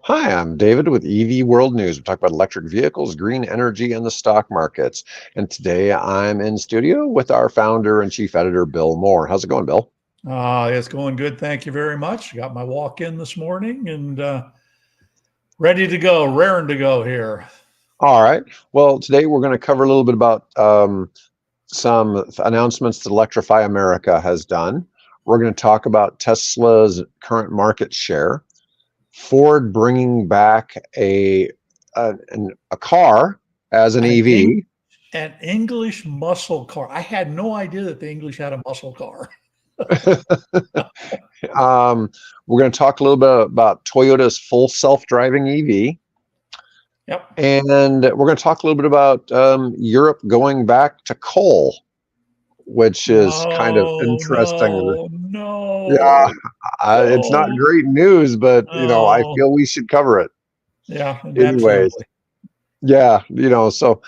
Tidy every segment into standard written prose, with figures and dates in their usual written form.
Hi, I'm David with EV World News. We talk about electric vehicles, green energy, and the stock markets. And today I'm in studio with our founder and chief editor, Bill Moore. How's it going, Bill? It's going good. Thank you very much. Got my walk in this morning and ready to go, raring to go here. All right. Well, today we're going to cover a little bit about some announcements that Electrify America has done. We're going to talk about Tesla's current market share, Ford bringing back a car as an EV. An English muscle car. I had no idea that the English had a muscle car. We're going to talk a little bit about Toyota's full self-driving EV. Yep. And we're going to talk a little bit about Europe going back to coal, which is kind of interesting. Yeah, it's not great news, but I feel we should cover it. Yeah, anyways. Absolutely. Yeah, so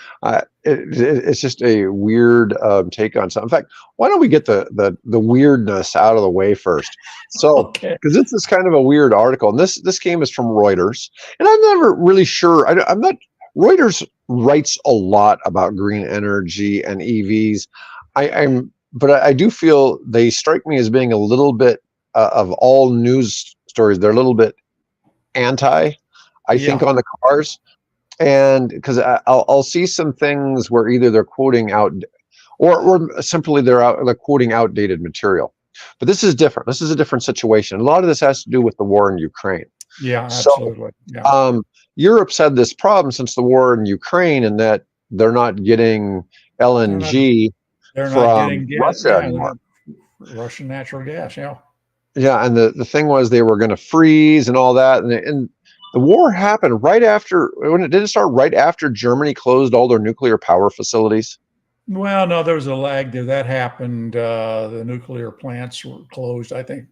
it's just a weird take on something. In fact, why don't we get the weirdness out of the way first? So, because this is kind of a weird article, and this came is from Reuters, and I'm never really sure. I'm not. Reuters writes a lot about green energy and EVs. But I do feel they strike me as being a little bit of all news stories. They're a little bit anti, I think, on the cars. And because I'll see some things where either they're quoting out or simply they're quoting outdated material. But this is different. This is a different situation. A lot of this has to do with the war in Ukraine. Yeah, absolutely. Europe's had this problem since the war in Ukraine, in that they're not getting LNG from Russia anymore. Russian natural gas, Yeah, and the thing was they were going to freeze and all that, and the war happened right after. When it didn't start right after Germany closed all their nuclear power facilities. Well, no, there was a lag there. That happened. The nuclear plants were closed, I think.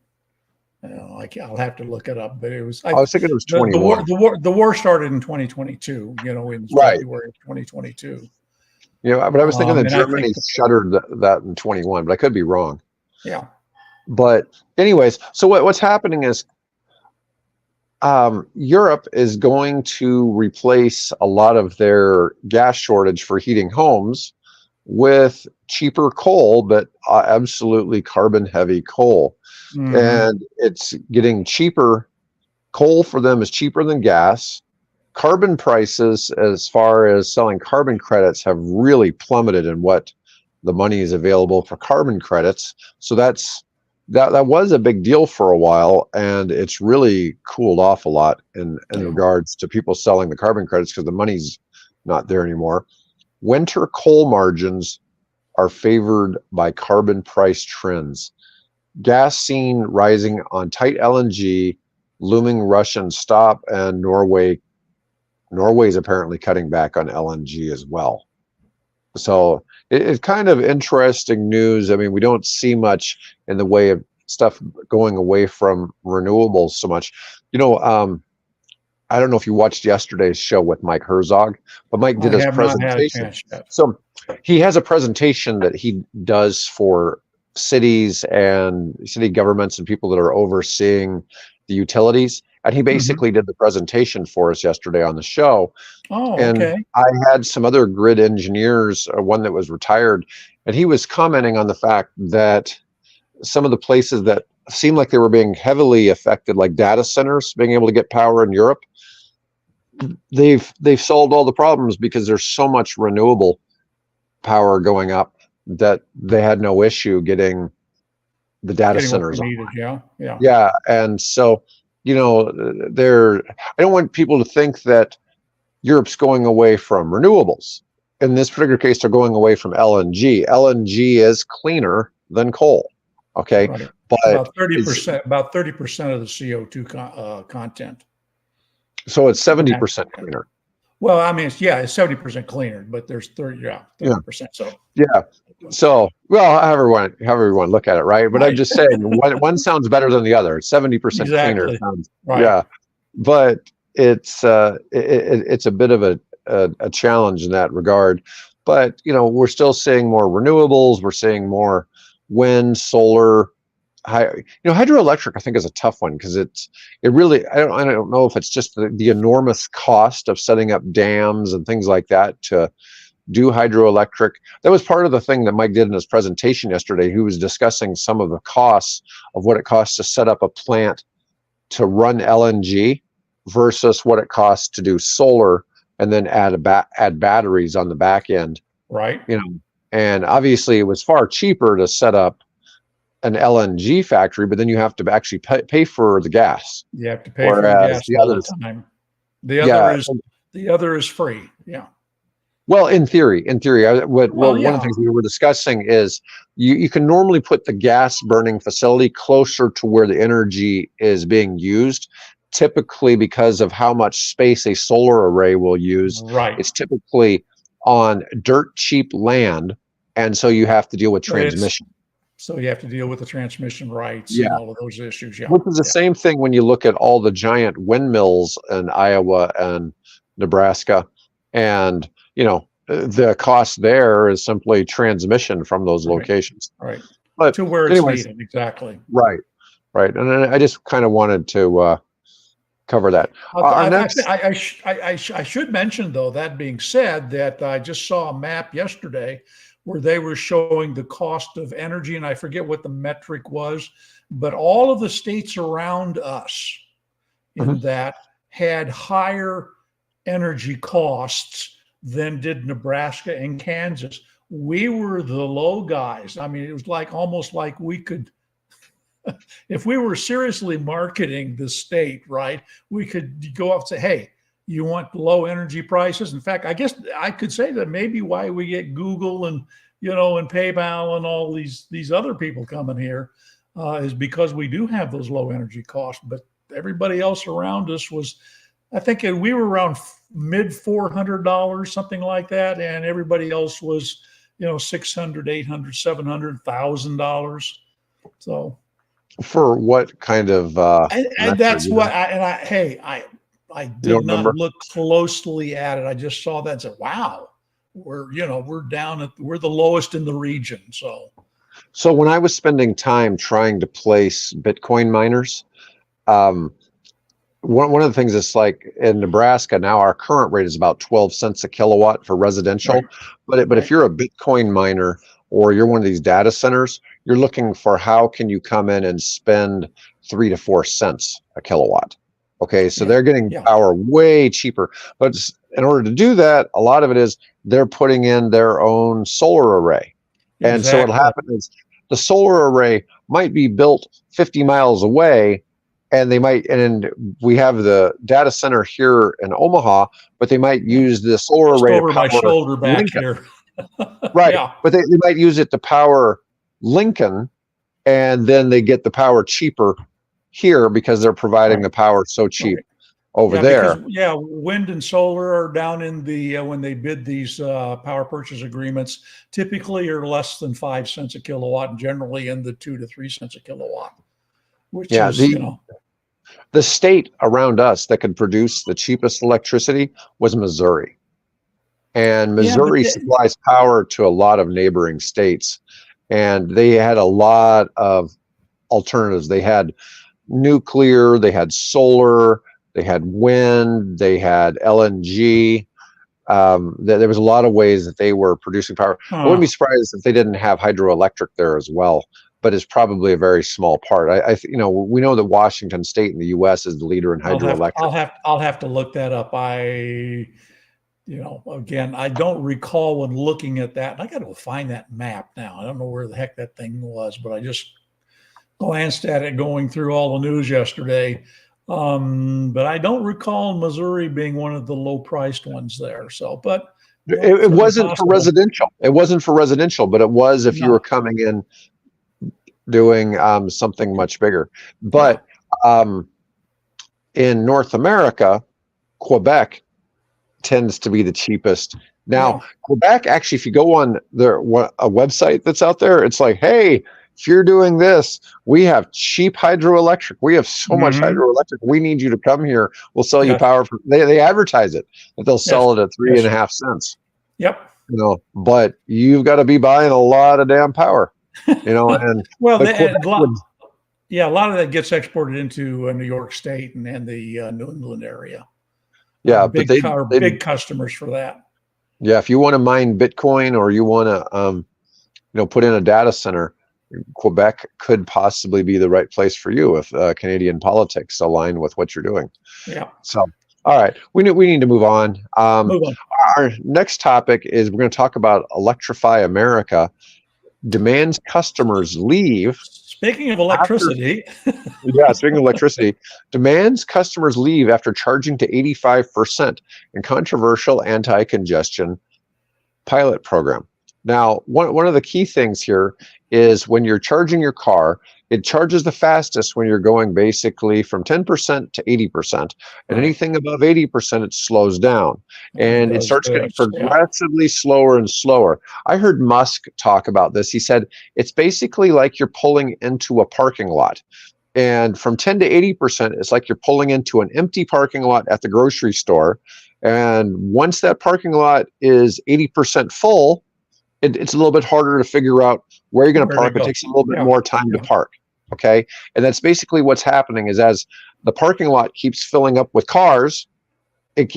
I'll have to look it up, but it was. I was thinking it was 21. The war started in 2022. In February of 2022. But I was thinking that Germany shuttered that in 21, but I could be wrong. Yeah. But anyways, so what's happening is Europe is going to replace a lot of their gas shortage for heating homes with cheaper coal, but absolutely carbon heavy coal. Mm-hmm. And it's getting cheaper. Coal for them is cheaper than gas. Carbon prices, as far as selling carbon credits, have really plummeted in what the money is available for carbon credits. So that was a big deal for a while, and it's really cooled off a lot in regards to people selling the carbon credits because the money's not there anymore. Winter coal margins are favored by carbon price trends. Gas seen rising on tight LNG, looming Russian stop, and Norway's apparently cutting back on LNG as well. So it's kind of interesting news. I mean, we don't see much in the way of stuff going away from renewables so much. I don't know if you watched yesterday's show with Mike Herzog, but Mike did his presentation. So he has a presentation that he does for cities and city governments and people that are overseeing the utilities. And he basically did the presentation for us yesterday on the show. I had some other grid engineers, one that was retired, and he was commenting on the fact that some of the places that seemed like they were being heavily affected, like data centers being able to get power in Europe, they've solved all the problems because there's so much renewable power going up that they had no issue getting the data centers on. Yeah, and so I don't want people to think that Europe's going away from renewables. In this particular case, they're going away from LNG. LNG is cleaner than coal. Okay, right. But about 30%. About 30% of the CO2 content. So it's 70% cleaner. Well, I mean, it's 70% cleaner, but there's 30%. So however you want to look at it, right? But I'm just saying one sounds better than the other. 70% cleaner sounds, but it's a bit of a challenge in that regard. But we're still seeing more renewables. We're seeing more wind, solar, hydroelectric, I think, is a tough one because it really, I don't know if it's just the enormous cost of setting up dams and things like that to do hydroelectric. That was part of the thing that Mike did in his presentation yesterday. He was discussing some of the costs of what it costs to set up a plant to run LNG versus what it costs to do solar and then add batteries on the back end. Right. And obviously it was far cheaper to set up an LNG factory, but then you have to actually pay for the gas. You have to pay for the gas all the time. The other is free. Yeah. Well, in theory, one of the things we were discussing is you can normally put the gas burning facility closer to where the energy is being used. Typically, because of how much space a solar array will use, it's typically on dirt cheap land, and so you have to deal with transmission. So you have to deal with the transmission rights and all of those issues. Yeah. Which is the same thing when you look at all the giant windmills in Iowa and Nebraska, and the cost there is simply transmission from those locations. Right. But to where it's needed. Exactly. Right. And I just kind of wanted to cover that. I should mention, though, that being said, that I just saw a map yesterday where they were showing the cost of energy, and I forget what the metric was, but all of the states around us in that had higher energy costs than did Nebraska and Kansas. We were the low guys. I mean, it was almost like we could, if we were seriously marketing the state, right, we could go up and say, hey, you want low energy prices? In fact, I guess I could say that maybe why we get Google and, and PayPal and all these other people coming here is because we do have those low energy costs. But everybody else around us was, I think we were around mid $400, something like that. And everybody else was, $600, $800, $700, $1,000. So. For what kind of and that's what I did not look closely at it. I just saw that and said, wow, we're the lowest in the region. So when I was spending time trying to place Bitcoin miners, one of the things is like in Nebraska now, our current rate is about 12 cents a kilowatt for residential. Right. But if you're a Bitcoin miner or you're one of these data centers, you're looking for how can you come in and spend 3 to 4 cents a kilowatt. Okay, so they're getting power way cheaper. But in order to do that, a lot of it is they're putting in their own solar array. And so what'll happen is the solar array might be built 50 miles away, and we have the data center here in Omaha, but they might use the solar array over my shoulder back Lincoln. Here. Right. Yeah. But they might use it to power Lincoln, and then they get the power cheaper here because they're providing the power so cheap over there. Because, wind and solar are down in the when they bid these power purchase agreements, typically are less than 5 cents a kilowatt, and generally in the 2 to 3 cents a kilowatt. Which is the state around us that could produce the cheapest electricity was Missouri. And Missouri supplies power to a lot of neighboring states. And they had a lot of alternatives. They had nuclear, they had solar, they had wind, they had LNG. There was a lot of ways that they were producing power. I wouldn't be surprised if they didn't have hydroelectric there as well, but it's probably a very small part. We know that Washington State in the U.S. is the leader in hydroelectric. I'll have to look that up. Again, I don't recall when looking at that. I got to find that map now. I don't know where the heck that thing was, but I just glanced at it going through all the news yesterday. But I don't recall Missouri being one of the low-priced ones there. So, but it wasn't for residential. It wasn't for residential, but it was if you were coming in doing something much bigger. But in North America, Quebec tends to be the cheapest. Now, Quebec, actually, if you go on a website that's out there, it's like, hey, if you're doing this, we have cheap hydroelectric. We have so much hydroelectric. We need you to come here. We'll sell you power. They advertise it, that they'll sell it at 3.5 cents. Yep. But you've got to be buying a lot of damn power. And Yeah, a lot of that gets exported into New York State and the New England area. Yeah, but they Big customers for that. yeah, if you want to mine Bitcoin or you want to put in a data center, Quebec could possibly be the right place for you if Canadian politics align with what you're doing. Yeah. So, all right, we need to move on. Move on. Our next topic is we're going to talk about Electrify America demands customers leave Speaking of after. electricity, Yeah, speaking of electricity, demands customers leave after charging to 85% in controversial anti-congestion pilot program. Now, one of the key things here is when you're charging your car, it charges the fastest when you're going basically from 10% to 80%. And right. anything above 80%, it slows down. And it starts getting Yeah. progressively slower and slower. I heard Musk talk about this. He said, it's basically like you're pulling into a parking lot. And from 10 to 80%, it's like you're pulling into an empty parking lot at the grocery store. And once that parking lot is 80% full, it's a little bit harder to figure out where you're going to park. It takes a little bit more time to park. Okay. And that's basically what's happening is as the parking lot keeps filling up with cars,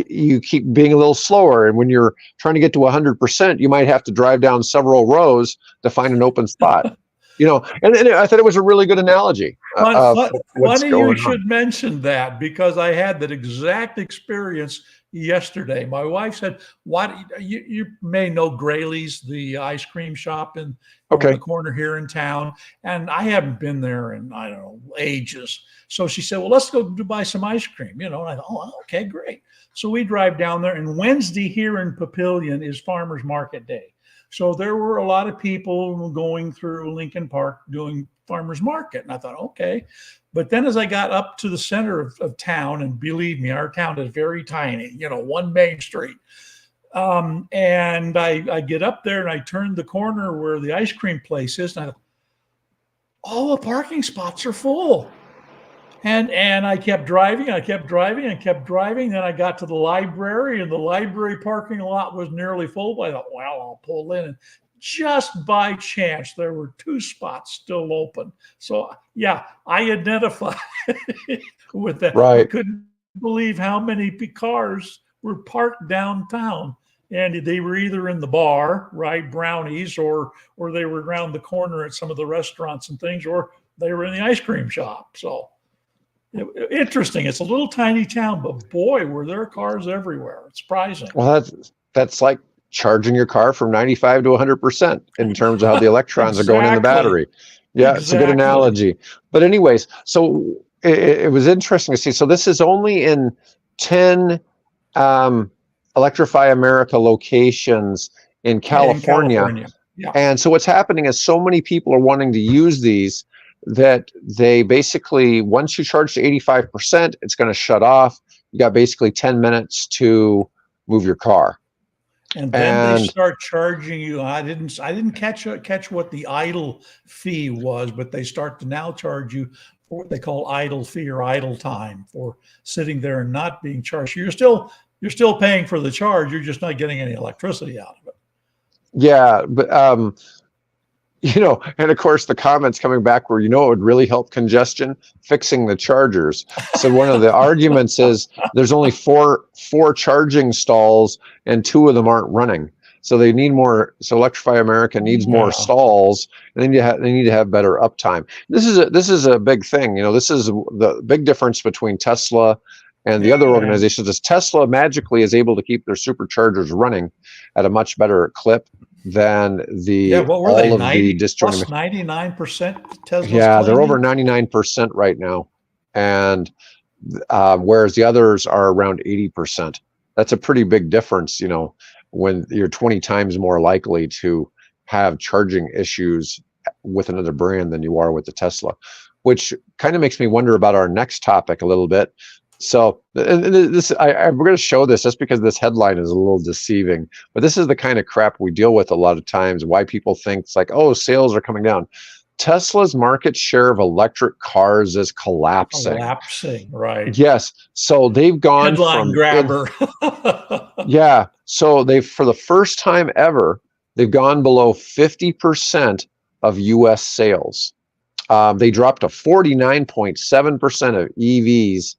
you keep being a little slower. And when you're trying to get to 100%, you might have to drive down several rows to find an open spot. And I thought it was a really good analogy. Funny you should mention that because I had that exact experience yesterday. My wife said, "What you may know Graylee's, the ice cream shop in the corner here in town, and I haven't been there in I don't know ages." So she said, "Well, let's go to buy some ice cream." And I thought, "Oh, okay, great." So we drive down there, and Wednesday here in Papillion is Farmers Market Day. So there were a lot of people going through Lincoln Park doing farmers market. And I thought, okay. But then as I got up to the center of town, and believe me, our town is very tiny, one main street. And I get up there and I turn the corner where the ice cream place is. And I thought, all the parking spots are full. And I kept driving. Then I got to the library, and the library parking lot was nearly full. I thought, well, I'll pull in. And just by chance, there were 2 spots still open. So, yeah, I identified with that. Right. I couldn't believe how many cars were parked downtown. And they were either in the bar, right, Brownies, or they were around the corner at some of the restaurants and things, or they were in the ice cream shop. So, interesting. It's a little tiny town, but boy, were there cars everywhere. It's surprising. Well, that's like charging your car from 95 to 100% in terms of how the electrons are going in the battery. Yeah, It's a good analogy. But anyways, so it was interesting to see. So this is only in 10 Electrify America locations in California. Yeah. And so what's happening is so many people are wanting to use these that they basically, once you charge to 85%, it's going to shut off. You got basically 10 minutes to move your car. And then they start charging you. I didn't catch what the idle fee was, but they start to now charge you for what they call idle fee or idle time for sitting there and not being charged. You're still paying for the charge. You're just not getting any electricity out of it. Yeah, but and of course the comments coming back were, it would really help congestion, fixing the chargers. So one of the arguments is there's only four charging stalls and 2 of them aren't running. So they need more. So Electrify America needs more stalls, and then they need to have better uptime. This is a big thing. This is the big difference between Tesla and the other organizations. Is Tesla magically is able to keep their superchargers running at a much better clip than what were they? 99% Tesla's they're over 99% right now, and whereas the others are around 80%. That's a pretty big difference, when you're 20 times more likely to have charging issues with another brand than you are with the Tesla, which kind of makes me wonder about our next topic a little bit. So this, we're going to show this just because this headline is a little deceiving, but this is the kind of crap we deal with a lot of times. Why people think it's like, oh, sales are coming down. Tesla's market share of electric cars is collapsing. Right? Yes. So they've gone headline grabber. Yeah. So for the first time ever, they've gone below 50% of U.S. sales. They dropped to 49.7% of EVs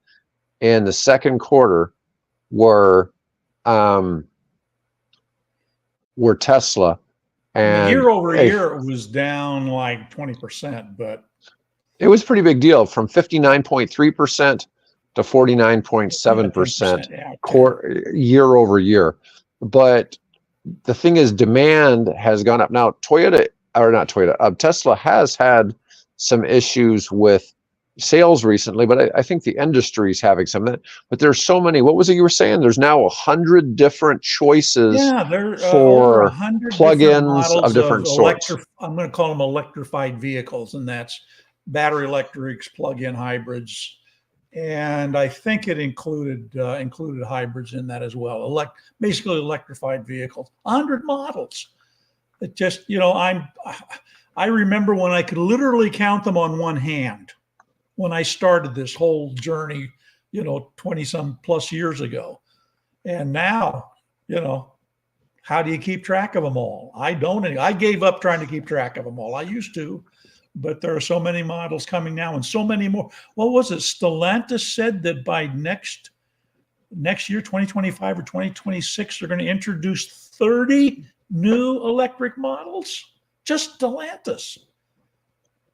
in the second quarter were Tesla. I mean, And year over year, it was down like 20%, but it was a pretty big deal, from 59.3% to 49.7% year over year. But the thing is, demand has gone up. Now, Tesla has had some issues with sales recently, but I think the industry is having some of that. But there's so many. What was it you were saying? There's now 100 different choices there are over for 100 different plug-ins of models different sorts. I'm going to call them electrified vehicles, and that's battery electrics, plug-in hybrids, and I think it included hybrids in that as well. Basically electrified vehicles. 100 models. It just, I remember when I could literally count them on one hand when I started this whole journey, 20 some plus years ago. And now, how do you keep track of them all? I don't. I gave up trying to keep track of them all. I used to, but there are so many models coming now and so many more. What was it? Stellantis said that by next year, 2025 or 2026, they're going to introduce 30 new electric models. Just Stellantis.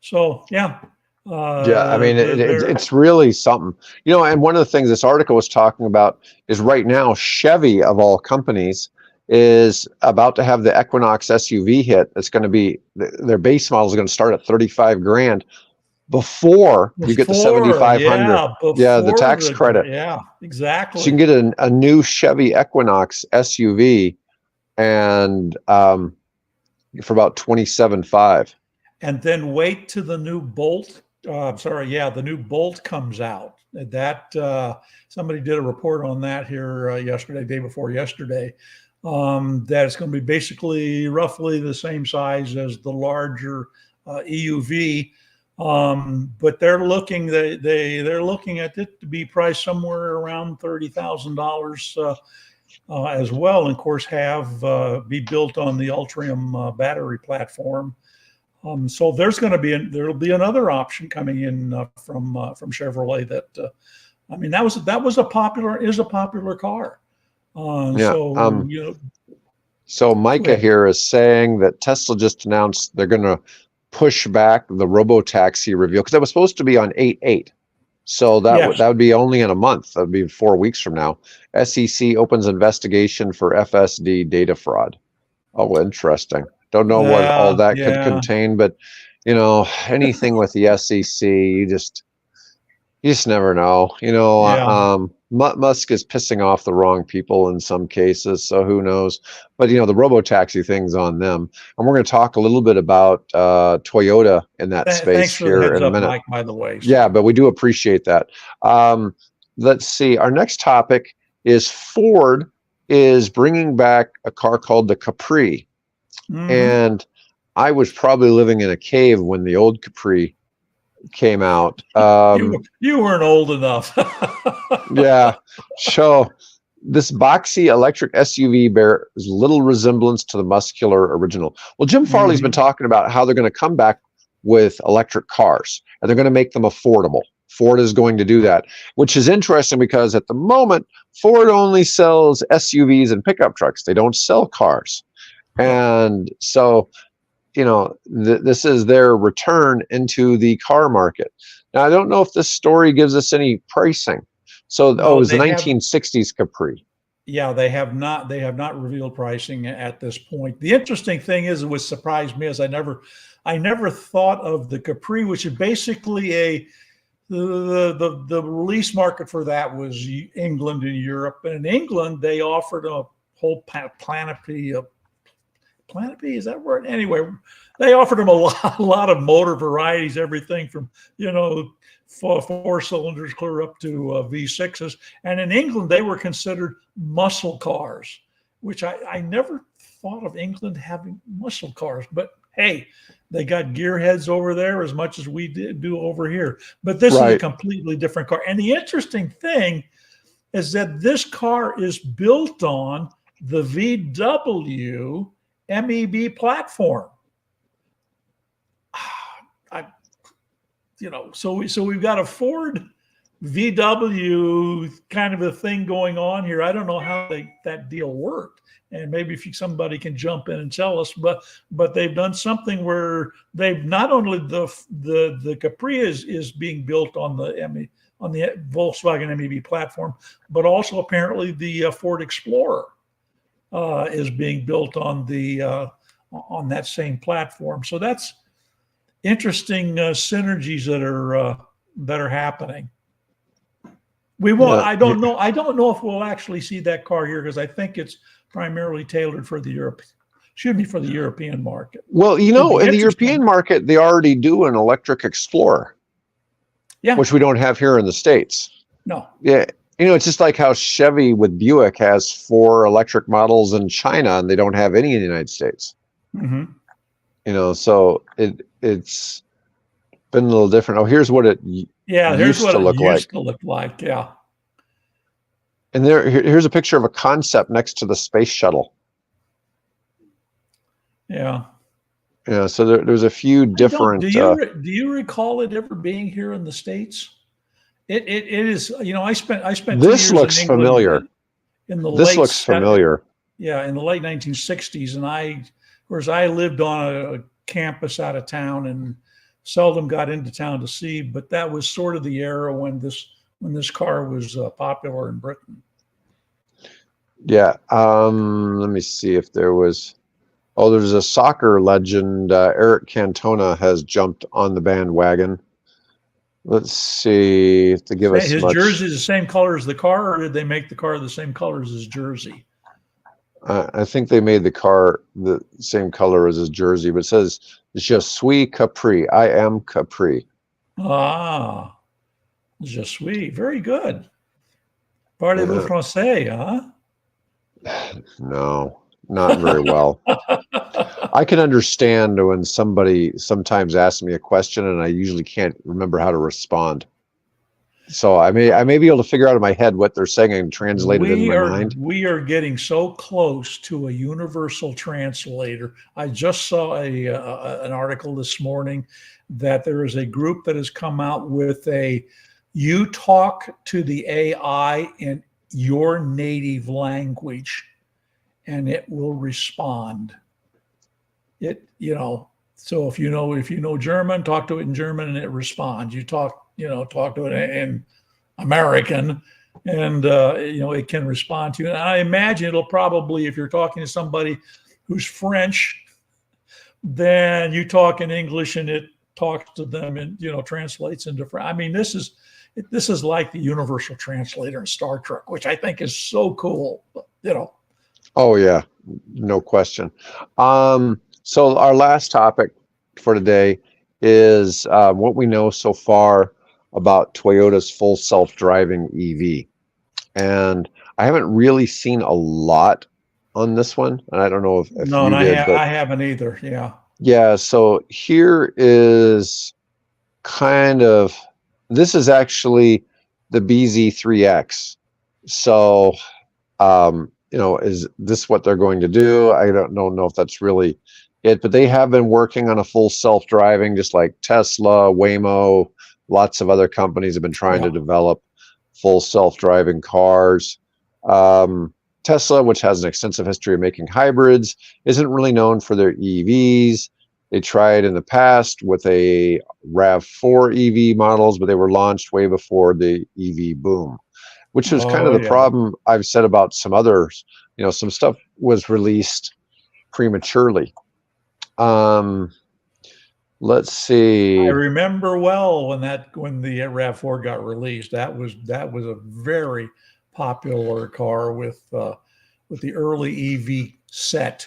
So, yeah. I mean, it's really something, and one of the things this article was talking about is right now, Chevy, of all companies, is about to have the Equinox SUV hit. It's going to be, their base model is going to start at 35 grand before you get the 7,500. Yeah, the tax credit. Yeah, exactly. So you can get a new Chevy Equinox SUV and for about 27.5. And then wait till the new Bolt. The new Bolt comes out. That somebody did a report on that here yesterday, day before yesterday. That it's going to be basically roughly the same size as the larger EUV, but they're looking they're looking at it to be priced somewhere around $30,000 as well, and of course be built on the Ultium battery platform. So there'll be another option coming in from Chevrolet that is a popular car. So Micah here is saying that Tesla just announced they're going to push back the robotaxi reveal because that was supposed to be on 8/8. So that would be only in a month. That would be 4 weeks from now. SEC opens investigation for FSD data fraud. Oh, interesting. Don't know what all that could contain, but anything with the SEC, you just never know. Musk is pissing off the wrong people in some cases, so who knows? But the robotaxi thing's on them, and we're going to talk a little bit about Toyota in that space here in a minute. Mike, by the way. So. Yeah, but we do appreciate that. Let's see. Our next topic is Ford is bringing back a car called the Capri. Mm-hmm. And I was probably living in a cave when the old Capri came out. You weren't old enough. Yeah. So this boxy electric SUV bears little resemblance to the muscular original. Well, Jim Farley's been talking about how they're going to come back with electric cars and they're going to make them affordable. Ford is going to do that, which is interesting because at the moment, Ford only sells SUVs and pickup trucks. They don't sell cars. And so, this is their return into the car market. Now, I don't know if this story gives us any pricing. So, it was the 1960s Capri. Yeah, they have not revealed pricing at this point. The interesting thing is, what surprised me is I never thought of the Capri, which is basically the release market for that was England and Europe. And in England, they offered a whole panoply of is that word? Anyway, they offered them a lot of motor varieties, everything from, four cylinders clear up to V6s. And in England, they were considered muscle cars, which I never thought of England having muscle cars. But hey, they got gearheads over there as much as we do over here. But this is a completely different car. And the interesting thing is that this car is built on the VW MEB platform. so we've got a Ford VW kind of a thing going on here. I don't know how that deal worked, and maybe if somebody can jump in and tell us. But they've done something where they've not only the Capri is being built on the Volkswagen MEB platform, but also apparently the Ford Explorer is being built on that same platform. So that's interesting synergies that are happening. We won't. Yeah. I don't know. I don't know if we'll actually see that car here because I think it's primarily tailored for the European market. Well, in the European market, they already do an electric Explorer, which we don't have here in the States. No. Yeah. It's just like how Chevy with Buick has 4 electric models in China, and they don't have any in the United States. Mm-hmm. So it's been a little different. Oh, here's what it used to look like. Yeah. And here's a picture of a concept next to the space shuttle. Yeah. Yeah. So there's a few different. Do you recall it ever being here in the States? It is. I spent. This looks familiar. This looks familiar. Yeah, in the late 1960s, and I lived on a campus out of town and seldom got into town to see, but that was sort of the era when this car was popular in Britain. Yeah. Let me see if there was. Oh, there's a soccer legend. Eric Cantona has jumped on the bandwagon. Let's see if they give us his jersey is the same color as the car, or did they make the car the same color as his jersey? I think they made the car the same color as his jersey, but it says Je suis Capri. I am Capri. Ah, Je suis. Very good. Parlez-vous français, huh? No, not very well. I can understand when somebody sometimes asks me a question and I usually can't remember how to respond. So I may be able to figure out in my head what they're saying and translate it in my mind. We are getting so close to a universal translator. I just saw an article this morning that there is a group that has come out with you talk to the AI in your native language and it will respond. So if you know German, talk to it in German and it responds. You talk to it in American and it can respond to you. And I imagine it'll probably, if you're talking to somebody who's French, then you talk in English and it talks to them and translates into French. I mean, this is like the universal translator in Star Trek, which I think is so cool. Oh yeah, no question. So our last topic for today is what we know so far about Toyota's full self-driving EV. And I haven't really seen a lot on this one. And I don't know if no, you and did. I haven't either. Yeah. Yeah. So here is this is actually the BZ3X. So, is this what they're going to do? I don't know if that's really it, but they have been working on a full self-driving, just like Tesla, Waymo, lots of other companies have been trying to develop full self-driving cars. Tesla, which has an extensive history of making hybrids, isn't really known for their EVs. They tried in the past with a RAV4 EV models, but they were launched way before the EV boom, which was kind of the problem I've said about some others. Some stuff was released prematurely. Let's see. I remember well when the RAV4 got released. That was a very popular car with the early EV set.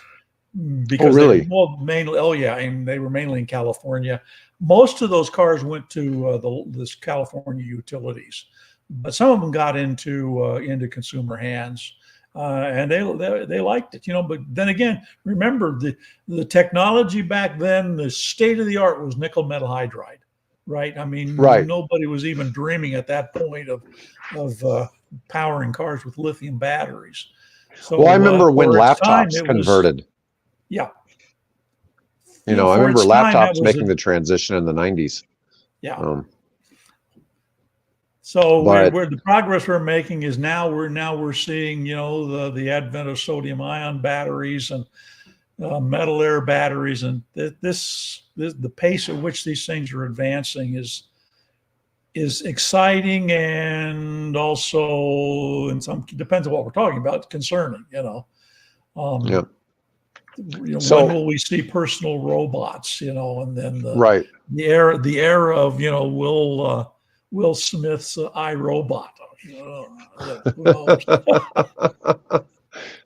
Because really? And they were mainly in California. Most of those cars went to this California utilities, but some of them got into consumer hands. And they liked it, But then again, remember the technology back then, the state of the art was nickel metal hydride, right? I mean, nobody was even dreaming at that point of powering cars with lithium batteries. So, I remember when laptops converted. I remember laptops making the transition in the 90s. Yeah. Um, So but we're the progress we're making is we're seeing, the advent of sodium ion batteries and metal air batteries, and the pace at which these things are advancing is exciting, and also in some depends on what we're talking about, concerning. yeah. When So will we see personal robots? And then right. the era of Will Smith's iRobot. Who knows?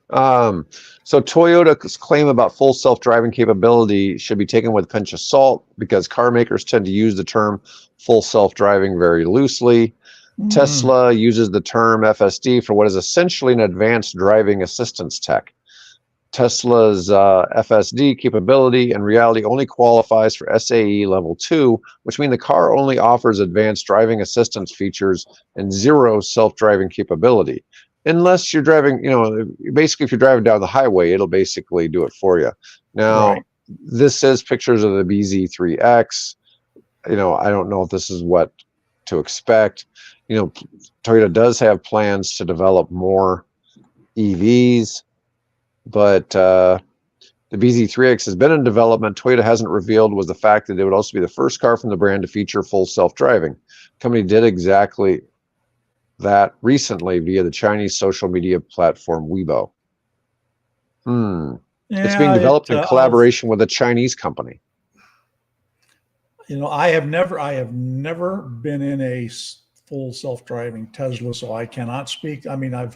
Um, so Toyota's claim about full self-driving capability should be taken with a pinch of salt because car makers tend to use the term full self-driving very loosely. Mm, Tesla uses the term FSD for what is essentially an advanced driving assistance tech. Tesla's FSD capability in reality only qualifies for SAE level 2, which means the car only offers advanced driving assistance features and zero self-driving capability. Unless you're driving, basically if you're driving down the highway, it'll basically do it for you. Now, right. this is pictures of the BZ3X. I don't know if this is what to expect. Toyota does have plans to develop more EVs, but the BZ3X has been in development. Toyota hasn't revealed was the fact that it would also be the first car from the brand to feature full self-driving. The company did exactly that recently via the Chinese social media platform Weibo. It's being Yeah, developed in collaboration with a Chinese company. I have never been in a full self-driving Tesla, so I cannot speak. I mean, I've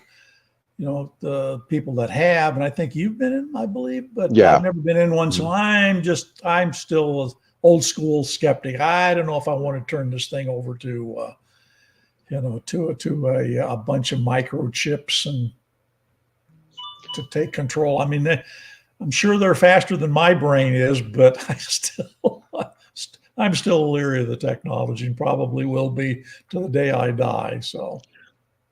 the people that have, and I think you've been in, I believe, but I've Yeah. never been in one. So I'm still an old school skeptic. I don't know if I want to turn this thing over to a bunch of microchips and to take control. I mean, I'm sure they're faster than my brain is, but I'm still leery of the technology and probably will be to the day I die. So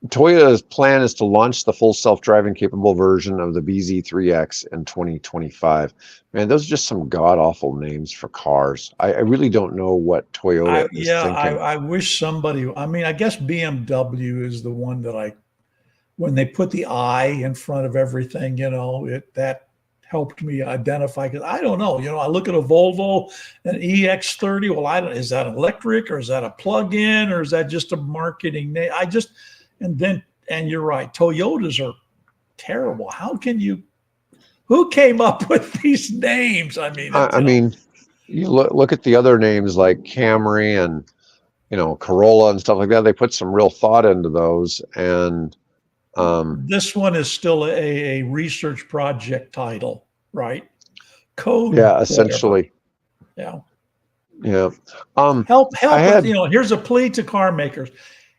Toyota's plan is to launch the full self-driving capable version of the BZ3X in 2025. Man, those are just some god-awful names for cars. I really don't know what Toyota is thinking. I wish somebody. I mean, I guess BMW is the one that when they put the I in front of everything, that helped me identify, because I don't know. I look at a Volvo, an EX30. Well, I don't. Is that electric or is that a plug-in or is that just a marketing name? And you're right. Toyotas are terrible. Who came up with these names? I mean, I mean, you look at the other names like Camry and Corolla and stuff like that. They put some real thought into those, and this one is still a research project title, right? Code, yeah, whatever. essentially, Yeah. yeah. Help I us. had Here's a plea to car makers: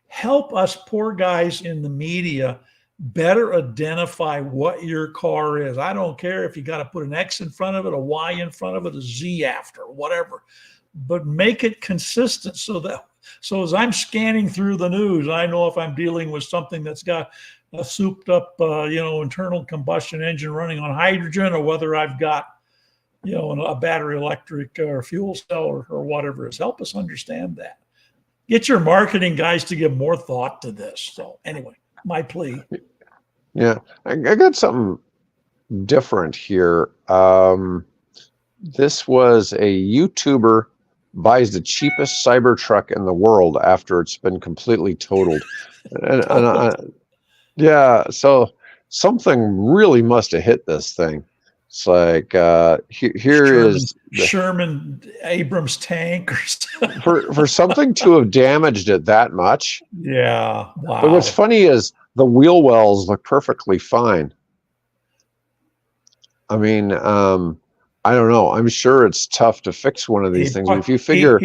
help us poor guys in the media better identify what your car is. I don't care if you got to put an X in front of it, a Y in front of it, a Z after, whatever, but make it consistent so as I'm scanning through the news, I know if I'm dealing with something that's got a souped up, internal combustion engine running on hydrogen, or whether I've got, a battery electric or fuel cell or whatever it is. Help us understand that. Get your marketing guys to give more thought to this. So anyway, my plea. Yeah, I got something different here. This was a YouTuber buys the cheapest Cybertruck in the world after it's been completely totaled. Yeah, so something really must have hit this thing. It's like here is Sherman Abrams tank or something. for something to have damaged it that much. Yeah, But what's wow. funny is the wheel wells look perfectly fine. I mean, I don't know. I'm sure it's tough to fix one of these things, but if you figure,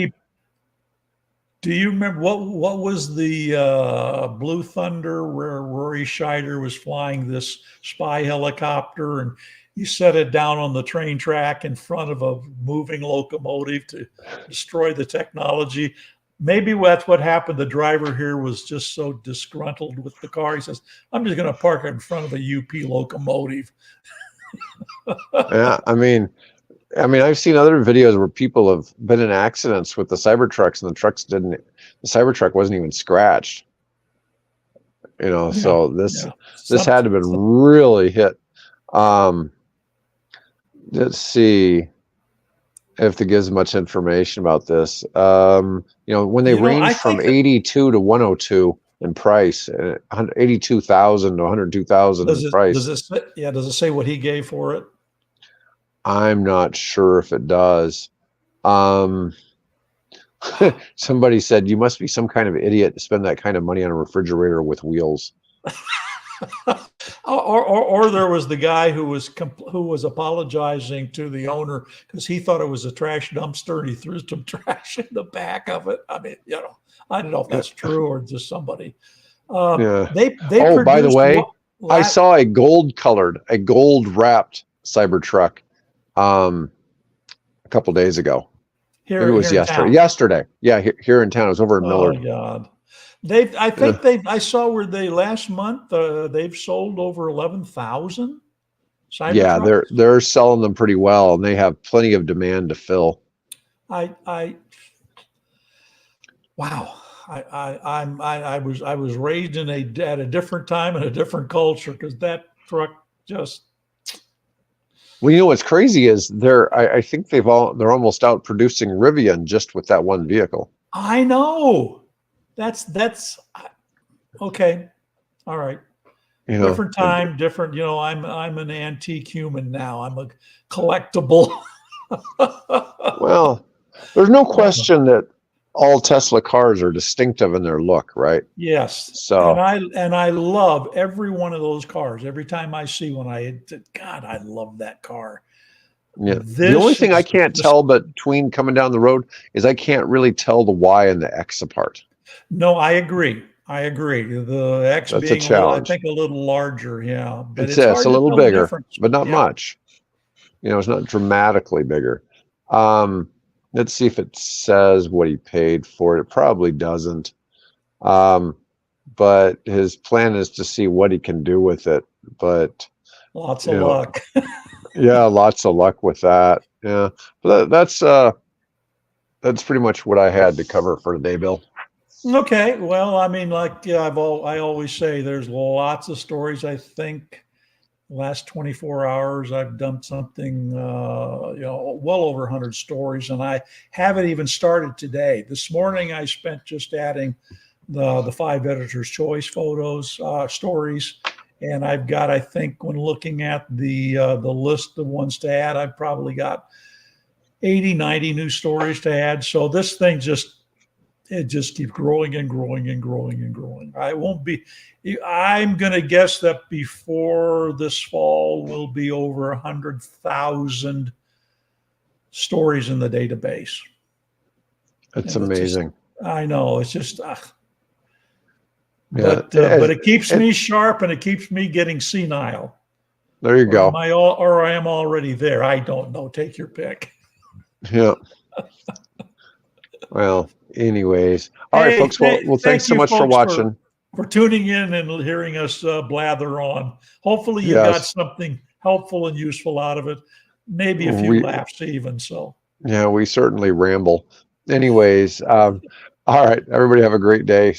do you remember what was the Blue Thunder where Rory Scheider was flying this spy helicopter and he set it down on the train track in front of a moving locomotive to destroy the technology? Maybe that's what happened. The driver here was just so disgruntled with the car. He says, I'm just going to park it in front of a UP locomotive. yeah, I mean, I mean, I've seen other videos where people have been in accidents with the Cybertrucks, and the Cybertruck wasn't even scratched. Yeah, So yeah. this had to have been really hit. Let's see if it gives much information about this. When they I range from think that 82 to 102 in price, 82,000 to 102,000 in price. does it say what he gave for it? I'm not sure if it does. Somebody said you must be some kind of idiot to spend that kind of money on a refrigerator with wheels. Or there was the guy who was apologizing to the owner because he thought it was a trash dumpster and he threw some trash in the back of it. I mean, I don't know if that's true or just somebody. Yeah. They Oh, by the produced way, I saw a gold wrapped Cybertruck a couple days ago. Maybe it was yesterday. Yesterday. Yeah, here in town. It was over in Millard. Oh God. I saw where last month they've sold over 11,000 Cybertrucks. Yeah, they're selling them pretty well, and they have plenty of demand to fill. Wow. I was raised at a different time in a different culture because that truck just. Well, what's crazy is I think they're almost out producing Rivian just with that one vehicle. I know. That's okay. All right. Different time, different. I'm an antique human now. I'm a collectible. Well, there's no question that all Tesla cars are distinctive in their look, right? Yes. So and I love every one of those cars. Every time I see one, God, I love that car. Yeah. The only thing I can't tell between coming down the road is I can't really tell the Y and the X apart. No, I agree. The X That's being a challenge. I think a little larger, yeah. But it's a little bigger, but not yeah. much. It's not dramatically bigger. Let's see if it says what he paid for it. It probably doesn't. But his plan is to see what he can do with it. But lots of luck. Yeah, lots of luck with that. Yeah, but that's pretty much what I had to cover for today, Bill. Okay, well, I mean, like I always say, there's lots of stories. I think the last 24 hours, I've dumped something, well over 100 stories, and I haven't even started today. This morning, I spent just adding the 5 Editor's Choice photos, stories. And I've got, I think, when looking at the list of ones to add, I've probably got 80, 90 new stories to add. So this thing just keeps growing and growing and growing and growing. I'm going to guess that before this fall will be over 100,000 stories in the database. That's amazing. I know. It's just. But it keeps me sharp and it keeps me getting senile. There you go. Or I am already there. I don't know. Take your pick. Yeah. Well, anyways. All right, folks. Well, thanks so much for watching. For tuning in and hearing us blather on. Hopefully you got something helpful and useful out of it. Maybe a few laughs even. So. Yeah, we certainly ramble. Anyways, all right. Everybody have a great day.